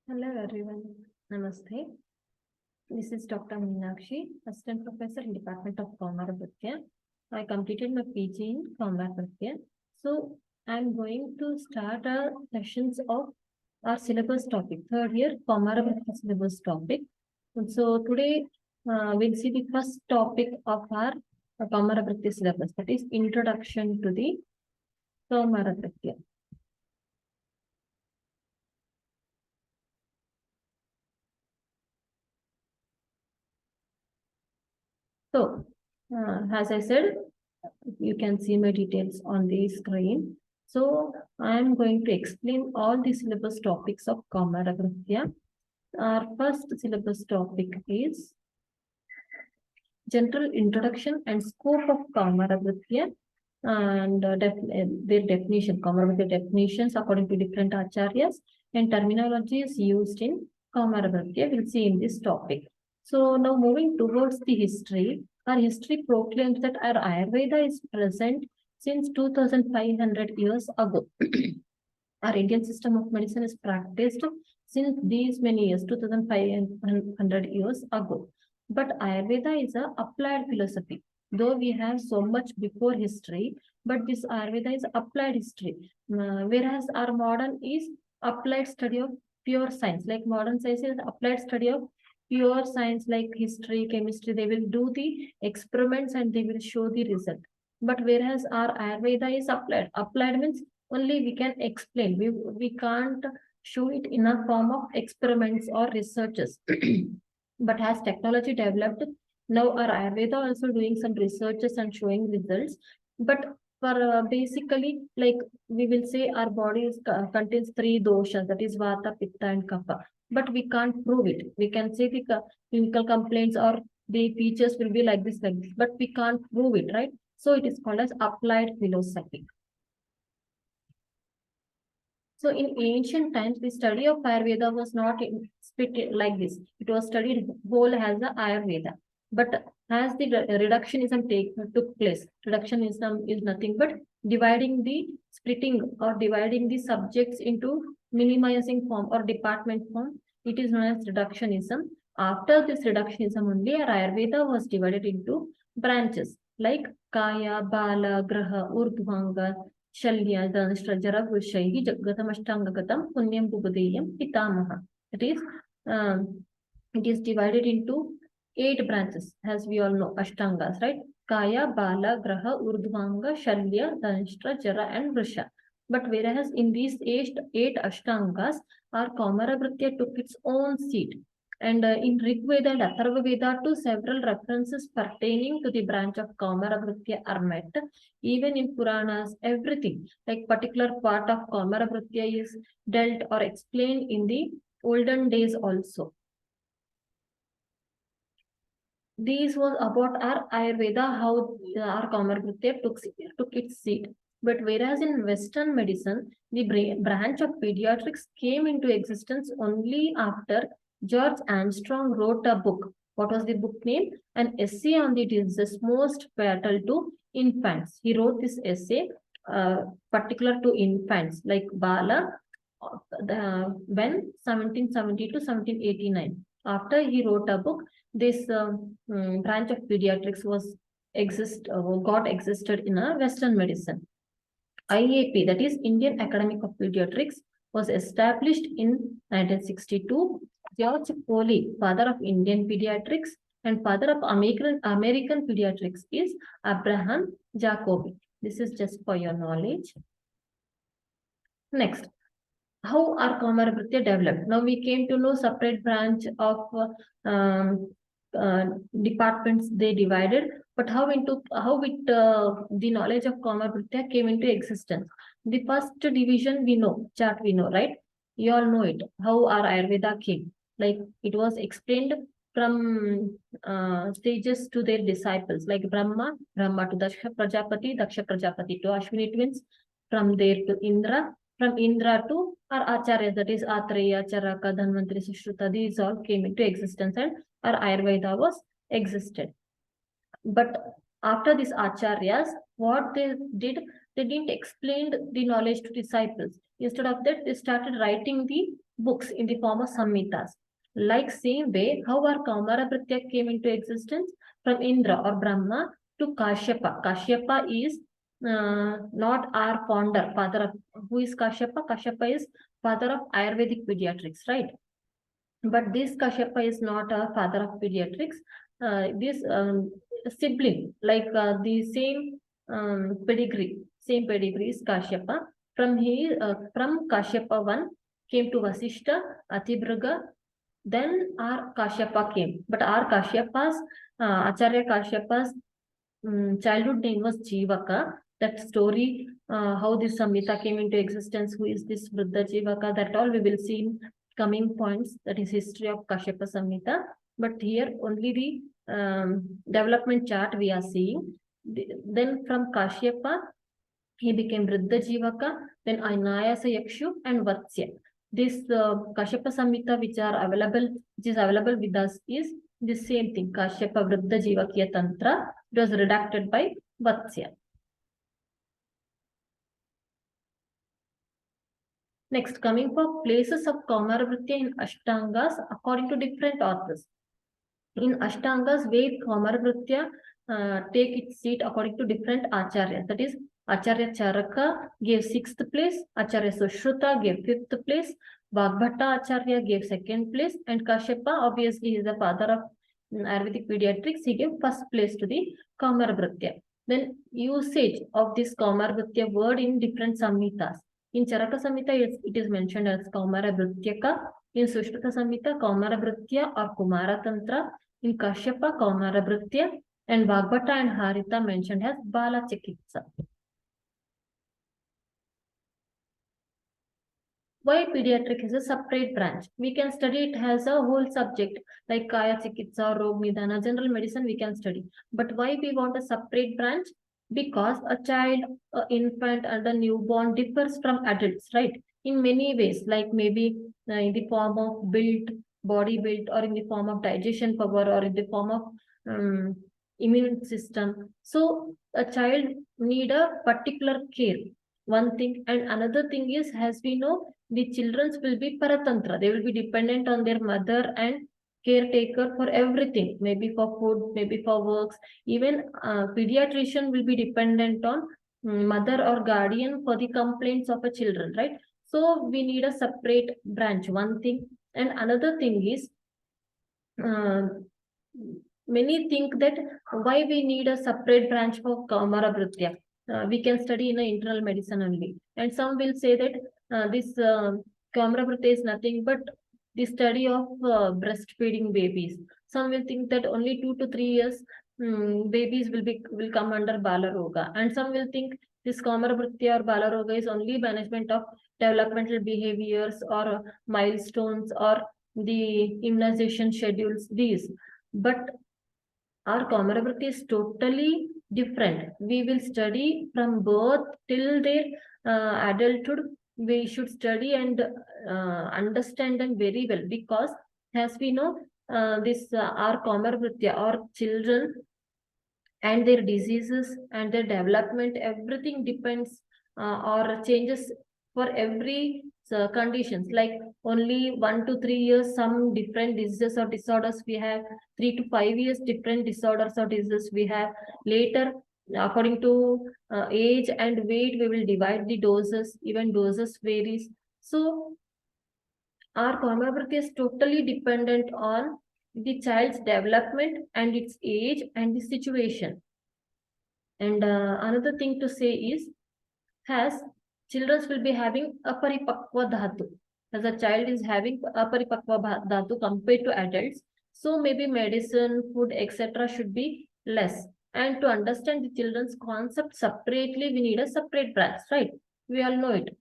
Hello everyone. Namaste. This is Dr. Meenakshi, Assistant Professor in Department of Kaumarabhritya. I completed my PG in Kaumarabhritya. So I'm going to start our sessions of our syllabus topic. Third year Kaumarabhritya syllabus topic. And so today we'll see the first topic of our Kaumarabhritya syllabus, that is Introduction to the Kaumarabhritya. So, as I said, you can see my details on the screen. So, I am going to explain all the syllabus topics of Kaumarabhritya. Our first syllabus topic is General Introduction and Scope of Kaumarabhritya and their definition, Kaumarabhritya definitions according to different acharyas and terminologies used in Kaumarabhritya. We'll see in this topic. So now moving towards the history, our history proclaims that our Ayurveda is present since 2500 years ago. Our Indian system of medicine is practiced since these many years, 2500 years ago. But Ayurveda is a applied philosophy. Though we have so much before history, but this Ayurveda is applied history. Whereas our modern is applied study of pure science. Like modern science is applied study of pure science like history, chemistry. They will do the experiments and they will show the result. But whereas our Ayurveda is applied. Applied means only we can explain. We can't show it in a form of experiments or researches. But as technology developed, now our Ayurveda also doing some researches and showing results. But for basically, like we will say our body contains three doshas, that is Vata, Pitta and Kapha. But we can't prove it. We can say the clinical complaints or the features will be like this, but we can't prove it, right? So it is called as applied philosophy. So in ancient times, the study of Ayurveda was not split like this. It was studied whole as the Ayurveda. But as the reductionism took place, reductionism is nothing but splitting or dividing the subjects into minimizing form or department form. It is known as reductionism. After this reductionism only, our Ayurveda was divided into branches like Kaya, Bala, Graha, Urdhvanga, Shalya, Dhanashrajara, Vrushaihi, Jagatamashtangatam, Punyam Bhubadeyam, Pitamaha. It is divided into 8 branches, as we all know, Ashtangas, right? Kaya, Bala, Graha, Urdhvanga, Shalya, Dhanashtra, Jara, and Vrusha. But whereas in these 8 Ashtangas, our Kaumarabhritya took its own seat. And in Rig Veda and Atharva Veda, too, several references pertaining to the branch of Kaumarabhritya are met. Even in Puranas, everything, like particular part of Kaumarabhritya is dealt or explained in the olden days also. This was about our Ayurveda, how our Kaumarbhritya took its seat. But whereas in Western medicine, the branch of pediatrics came into existence only after George Armstrong wrote a book. What was the book name? An essay on the diseases most fatal to infants. He wrote this essay particular to infants like Bala when 1770 to 1789. After he wrote a book, this branch of pediatrics got existed in a Western medicine. IAP, that is Indian Academic of Pediatrics, was established in 1962. George Foley, father of Indian pediatrics and father of American pediatrics, is Abraham Jacobi. This is just for your knowledge. Next, how our Kaumarabhritya developed. Now we came to know separate branch of departments they divided, but how the knowledge of Kaumarbhritya came into existence. The first division we know, chart we know, right? You all know it, how our Ayurveda came. Like it was explained from sages to their disciples, like Brahma to Daksha Prajapati to Ashwini twins, from there to Indra, from Indra to our Acharyas, that is Atreya, Charaka, Dhanvantari, Sushruta, these all came into existence and our Ayurveda was existed. But after these Acharyas, what they didn't explain the knowledge to disciples. Instead of that, they started writing the books in the form of samhitas. Like same way, how our Kaumarabhritya came into existence from Indra or Brahma to Kashyapa. Kashyapa is not our founder, father of, who is Kashyapa? Kashyapa is father of Ayurvedic pediatrics, right? But this Kashyapa is not a father of pediatrics. This sibling, like the same pedigree is Kashyapa. From Kashyapa 1 came to Vasishta, Atibhrga, then our Kashyapa came. But our Kashyapa's, Acharya Kashyapa's childhood name was Jivaka. That story, how this Samhita came into existence, who is this Vruddha Jivaka, that all we will see in coming points, that is history of Kashyapa Samhita. But here only the development chart we are seeing. Then from Kashyapa, he became Vruddha Jivaka, then Anayasa Yakshu and Vatsya. This Kashyapa Samhita which is available with us is the same thing, Kashyapa Vruddha Jivakya Tantra. It was redacted by Vatsya. Next, coming for places of Kaumarabhritya in Ashtangas according to different authors. In Ashtangas, where Kaumarabhritya take its seat according to different acharyas. That is, Acharya Charaka gave 6th place, Acharya Sushruta gave 5th place, Vagbhatta Acharya gave 2nd place, and Kashyapa, obviously he is the father of Ayurvedic pediatrics, he gave 1st place to the Kaumarabhritya. Then usage of this Kaumarabhritya word in different samhitas. In Charaka Samhita, it is mentioned as Kaumarabhrityaka. In Sushruta Samhita, Kaumarabhritya or Kumara Tantra. In Kashyapa, Kaumarabhritya, and Vagbhatta and Harita mentioned as Bala Chikitsa. Why pediatric is a separate branch? We can study it as a whole subject, like Kaya Chikitsa, Rog Nidana, general medicine we can study. But why we want a separate branch? Because a child, an infant and a newborn differs from adults, right? In many ways, like maybe in the form of body build, or in the form of digestion power, or in the form of immune system. So a child need a particular care. One thing, and another thing is, as we know, the children will be paratantra. They will be dependent on their mother and caretaker for everything, maybe for food, maybe for works. Even pediatrician will be dependent on mother or guardian for the complaints of a children, right? So we need a separate branch, one thing. And another thing is, many think that why we need a separate branch for Kaumarabhritya. We can study in internal medicine only. And some will say that this Kaumarabhritya is nothing but the study of breastfeeding babies. Some will think that only 2 to 3 years babies will come under Balaroga. And some will think this Kaumarabhritya or Balaroga is only management of developmental behaviors or milestones or the immunization schedules, these. But our Kaumarabhritya is totally different. We will study from birth till their adulthood. We should study and understand them very well, because as we know, our Kaumarabhritya or children and their diseases and their development, everything depends or changes for every conditions. Like only 1 to 3 years, some different diseases or disorders we have. 3 to 5 years, different disorders or diseases we have. Later, according to age and weight, we will divide the doses. Even doses varies. So our Kaumarabhritya is totally dependent on the child's development and its age and the situation. And another thing to say is, as children will be having aparipakva dhatu. As a child is having aparipakva dhatu compared to adults, so maybe medicine, food, etc. should be less. And to understand the children's concept separately, we need a separate branch, right? We all know it.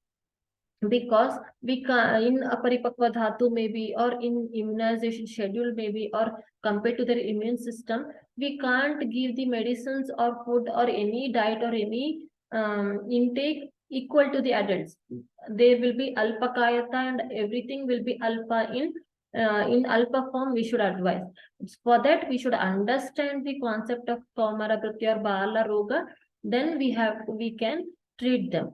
Because we can, in aparipakva dhatu maybe, or in immunization schedule maybe, or compared to their immune system, we can't give the medicines or food or any diet or any intake equal to the adults. There will be alpakayata and everything will be alpha in alpha form. We should advise. For that, we should understand the concept of Kaumarabhritya or Bala Roga. Then we can treat them.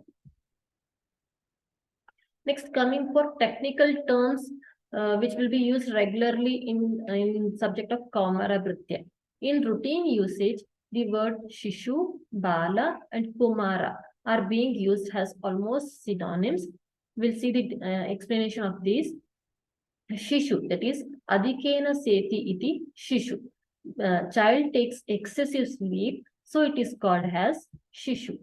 Next, coming for technical terms which will be used regularly in subject of Kaumarabhritya. In routine usage, the word Shishu, Bala and Kumara are being used as almost synonyms. We'll see the explanation of these. Shishu, that is Adhikena Seti iti Shishu. Child takes excessive sleep, so it is called as Shishu.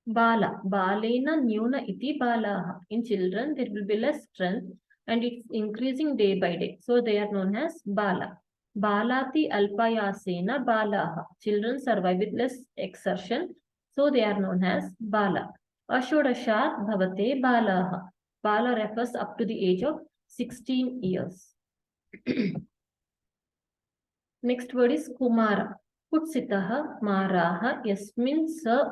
Bala, Balena Nyuna iti Balaha. In children, there will be less strength and it's increasing day by day. So they are known as Bala. Balati Alpayasena Balaha. Children survive with less exertion, so they are known as Bala. Ashodashat Bhavate Balaha. Bala refers up to the age of 16 years. Next word is Kumara. Kutsitaha Maraha Yasmin Sa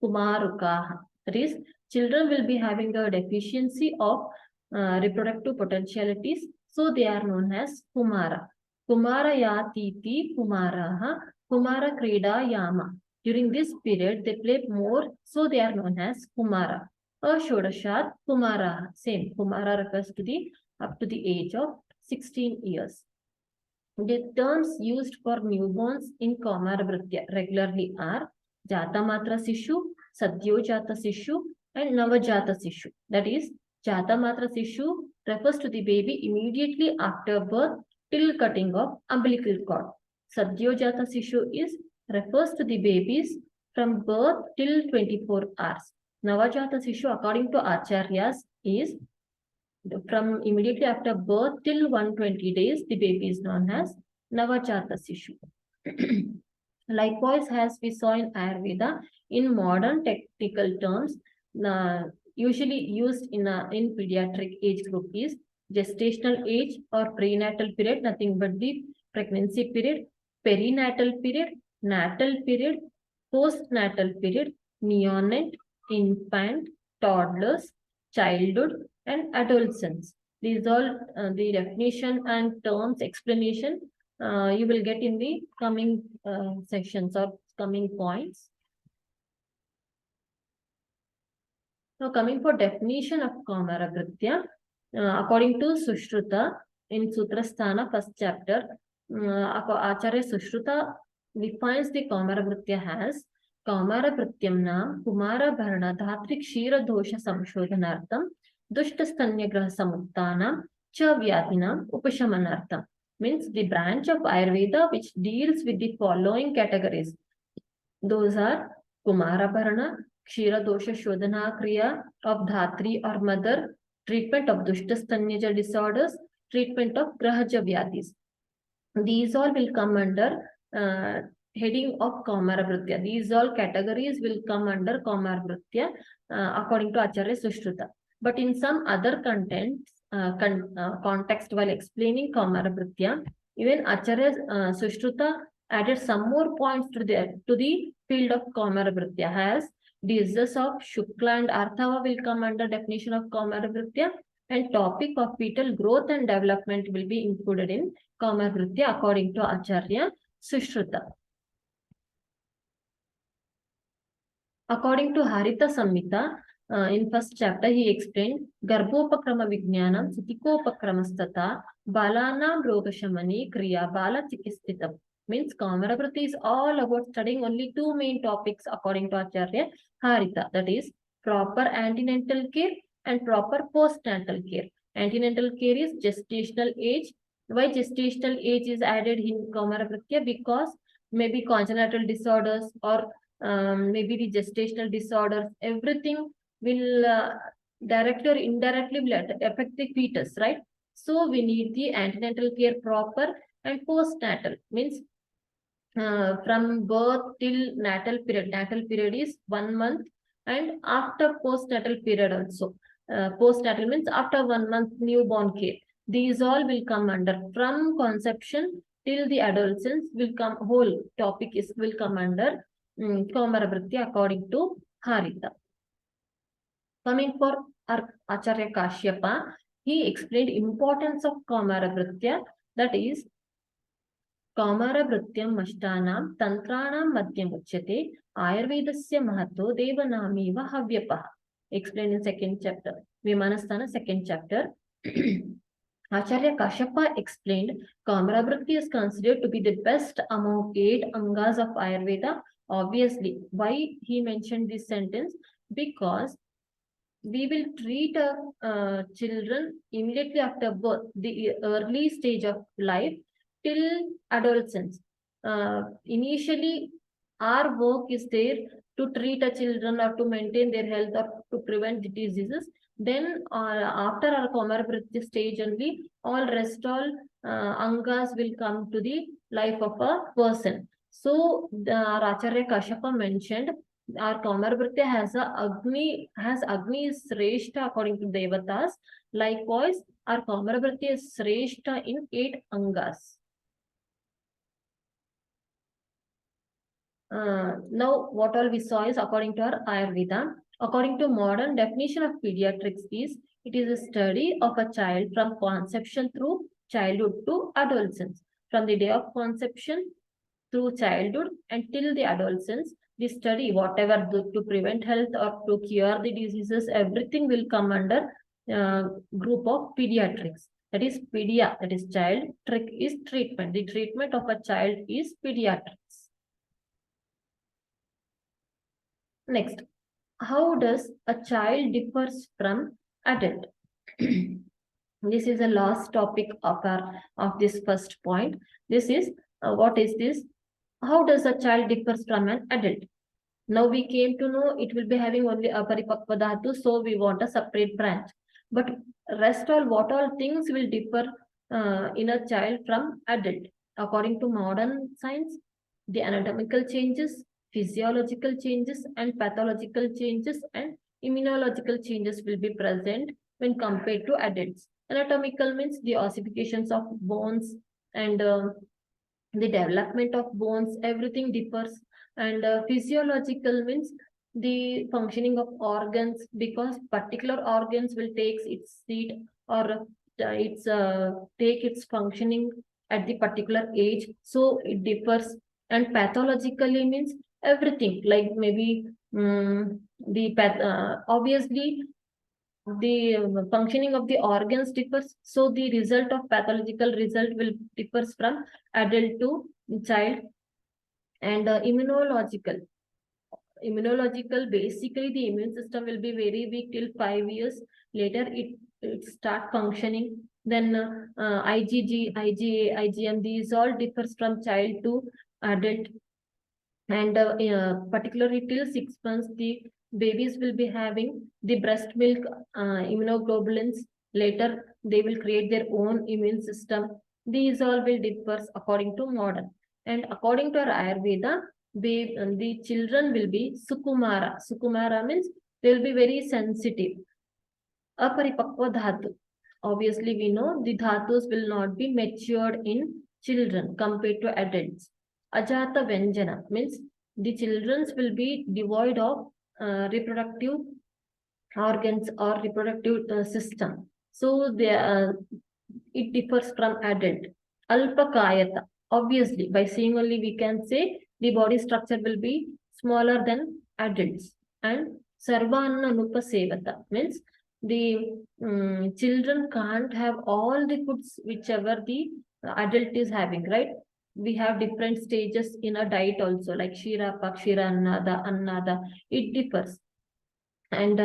Kumarukaha. That is, children will be having a deficiency of reproductive potentialities, so they are known as Kumara. Kumara Yatiti Kumaraha, Kumara Krida Yama. During this period, they play more, so they are known as Kumara. Ashodashat Kumara. Same, Kumara refers to the up to the age of 16 years. The terms used for newborns in Kaumarabhritya regularly are Jatamatra Sishu, Sadyojata Sishu, and Navajata Sishu. That is, Jatamatra Sishu refers to the baby immediately after birth till cutting of umbilical cord. Sadyojata Sishu refers to the babies from birth till 24 hours. Navajata Sishu, according to Acharyas, is from immediately after birth till 120 days, the baby is known as Navajata Sishu. Likewise, as we saw in Ayurveda, in modern technical terms, usually used in pediatric age group is gestational age or prenatal period, nothing but the pregnancy period, perinatal period, natal period, postnatal period, neonate, infant, toddlers, childhood, and adolescence. These all the definition and terms explanation you will get in the coming sections or coming points. Now coming for definition of Kaumarabhritya, according to Sushruta in Sutrasthana first chapter, Acharya Sushruta defines the Kaumarabhritya as Kaumarabhrityam nam Kumarabharana Dhatri Kshira Dosha Samshodhanartham Dushtastanyagraha Samuttanam Cha Vyadhinam Upashamanartham. Means the branch of Ayurveda which deals with the following categories. Those are Kumarabharana, Kshira Dosha Shodhana Kriya of Dhatri or mother, treatment of Dushtastanyaja disorders, treatment of Grahaja Vyadhis. These all will come under heading of Kaumarabhritya. These all categories will come under Kaumarabhritya according to Acharya Sushruta. But in some other contents, context while explaining Kaumarabhritya, even Acharya Sushruta added some more points to the field of Kaumarabhritya, as diseases of Shukla and Arthava will come under definition of Kaumarabhritya, and topic of fetal growth and development will be included in Kaumarabhritya according to Acharya Sushruta. According to Harita Samhita, in first chapter, he explained Garbhopakrama Vijnanam Sitikopakramasthata Balanam Rogashamani Kriya Bala Chikistitam. Means Kaumarabhritya is all about studying only two main topics according to Acharya Harita, that is proper antenatal care and proper postnatal care. Antenatal care is gestational age. Why gestational age is added in Kaumarabhritya? Because maybe congenital disorders or maybe the gestational disorders, everything will directly or indirectly will affect the fetus, right? So we need the antenatal care proper and postnatal, means from birth till natal period. Natal period is 1 month, and after postnatal period also. Postnatal means after 1 month newborn care. These all will come under from conception till the adolescence will come, whole topic will come under Kaumarabhritya according to Harita. Coming for Acharya Kashyapa, he explained importance of Kaumarabhritya, that is Kaumarabhrityam Mashtanam Tantranam Madhyam Uchyate Ayurvedasya Mahatto Devanamiva Havyapaha. Explained in second chapter. Vimanasthana second chapter. Acharya Kashyapa explained Kaumarabhritya is considered to be the best among 8 angas of Ayurveda. Obviously, why he mentioned this sentence? Because we will treat children immediately after birth, the early stage of life till adolescence. Initially, our work is there to treat a children or to maintain their health or to prevent the diseases. Then after our Kaumarabhritya stage only, all angas will come to the life of a person. So the Acharya Kashyapa mentioned our Kaumarabhritya has Agni is Sreshta according to Devatas. Likewise, our Kaumarabhritya is Sreshta in 8 angas. Now, what all we saw is according to our Ayurveda. According to modern definition of pediatrics is, it is a study of a child from conception through childhood to adolescence. From the day of conception through childhood until the adolescence, the study, whatever to prevent health or to cure the diseases, everything will come under group of pediatrics. That is pedia, that is child. Trick is treatment. The treatment of a child is pediatrics. Next, how does a child differs from adult? This is the last topic of this first point. This is what is this? How does a child differs from an adult? Now we came to know it will be having only a paripakva dhatu, so we want a separate branch. But rest all, what all things will differ in a child from adult? According to modern science, the anatomical changes, physiological changes, and pathological changes and immunological changes will be present when compared to adults. Anatomical means the ossifications of bones and the development of bones, everything differs. And physiological means the functioning of organs, because particular organs will take its seat or take its functioning at the particular age, so it differs. And pathologically means everything, like maybe obviously the functioning of the organs differs, so the result of pathological result will differs from adult to child. And immunological, basically the immune system will be very weak till 5 years. Later it start functioning. Then IgG, IgA, IgM, these all differs from child to adult. And particularly till 6 months, the babies will be having the breast milk immunoglobulins. Later they will create their own immune system. These all will differ according to modern. And according to our Ayurveda, the children will be Sukumara. Sukumara means they will be very sensitive. Aparipakva dhatu. Obviously, we know the dhatus will not be matured in children compared to adults. Ajata Vyanjana means the children will be devoid of reproductive organs or reproductive system. So it differs from adult. Alpakayata. Obviously, by seeing only we can say the body structure will be smaller than adults. And Sarvanna Nupasevata means the children can't have all the foods whichever the adult is having, right? We have different stages in a diet also, like Shira, Pakshira, Annada, it differs. And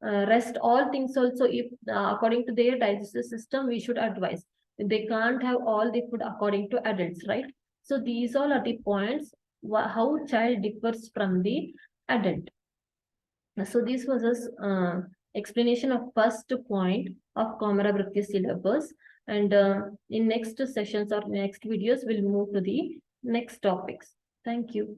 rest all things also, if according to their digestive system, we should advise. They can't have all the food according to adults, right? So these all are the points how child differs from the adult. So this was a explanation of first point of Kaumarabhritya syllabus. And in next sessions or next videos, we'll move to the next topics. Thank you.